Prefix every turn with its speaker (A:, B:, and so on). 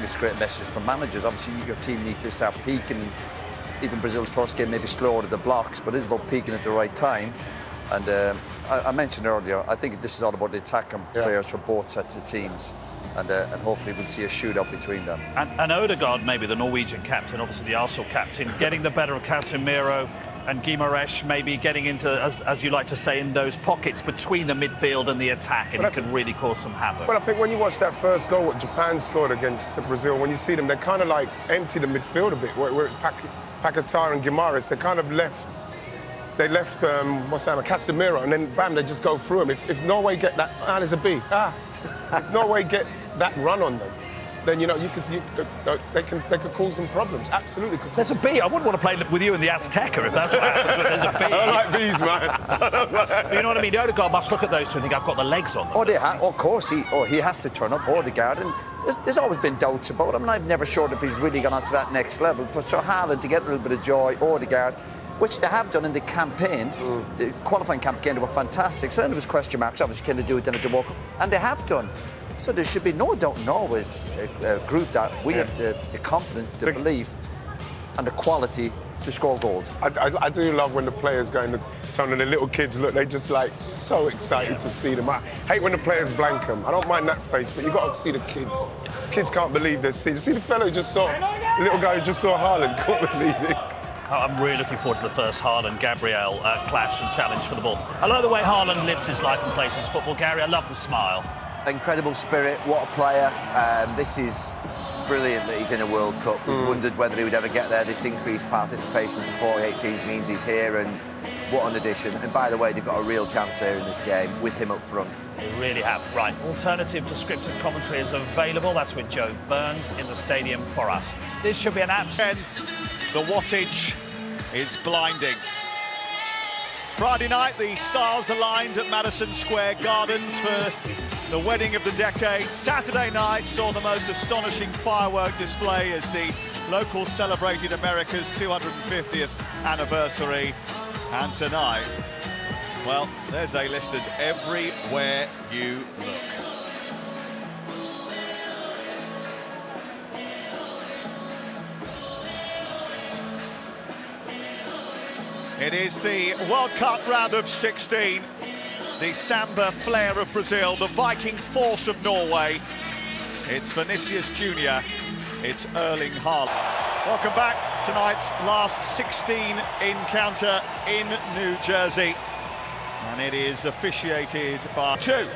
A: it's a great message from managers. Obviously, your team needs to start peaking. And even Brazil's first game maybe slower to the blocks, but it is about peaking at the right time. And I mentioned earlier, I think this is all about the attacking players for both sets of teams. And hopefully we'll see a shootout between them.
B: And Østigård, maybe the Norwegian captain, obviously the Arsenal captain, getting the better of Casemiro, and Guimaraes maybe getting into, as you like to say, in those pockets between the midfield and the attack, and it can really cause some havoc.
C: Well, I think when you watch that first goal what Japan scored against Brazil, when you see them, they kind of like empty the midfield a bit, where it's Paquetá and Guimaraes, they kind of left Casemiro, and then bam, they just go through him. If Norway get that, there's a B. If Norway get that run on them, then they could cause them problems. Absolutely.
B: There's a B. I wouldn't want to play with you in the Azteca if that's what happens. There's a B.
C: I like B's, man.
B: You know what I mean? Østigård must look at those two and think, I've got the legs on them.
A: Of course, he has to turn up, Østigård. And there's always been doubts about him, and I'm never sure if he's really gone on to that next level. But for Haaland to get a little bit of joy, Østigård, which they have done in the campaign, the qualifying campaign, they were fantastic. So then there was question marks, obviously, can they do it, then they walk, and they have done. So there should be no doubt in Norway's group that we have the confidence, the belief, and the quality to score goals.
C: I do love when the players go in the tunnel and the little kids look, they just like so excited to see them. I hate when the players blank them. I don't mind that face, but you got to see the kids. Kids can't believe they're seeing. You see the fellow who just saw, the little guy who just saw Haaland, couldn't believe it.
B: I'm really looking forward to the first Haaland-Gabriel clash and challenge for the ball. I love the way Haaland lives his life and plays his football, Gary. I love the smile.
D: Incredible spirit, what a player. This is brilliant that he's in a World Cup. We wondered whether he would ever get there. This increased participation to 48 teams means he's here, and what an addition. And by the way, they've got a real chance here in this game with him up front.
B: They really have. Right, alternative descriptive commentary is available. That's with Joe Burns in the stadium for us. This should be an absolute...
E: The wattage is blinding. Friday night, the stars aligned at Madison Square Gardens for the wedding of the decade. Saturday night saw the most astonishing firework display as the locals celebrated America's 250th anniversary. And tonight, well, there's A-listers everywhere you look. It is the World Cup round of 16. The Samba flair of Brazil, the Viking force of Norway. It's Vinicius Jr., it's Erling Haaland. Welcome back, tonight's last 16 encounter in New Jersey. And it is officiated by 2.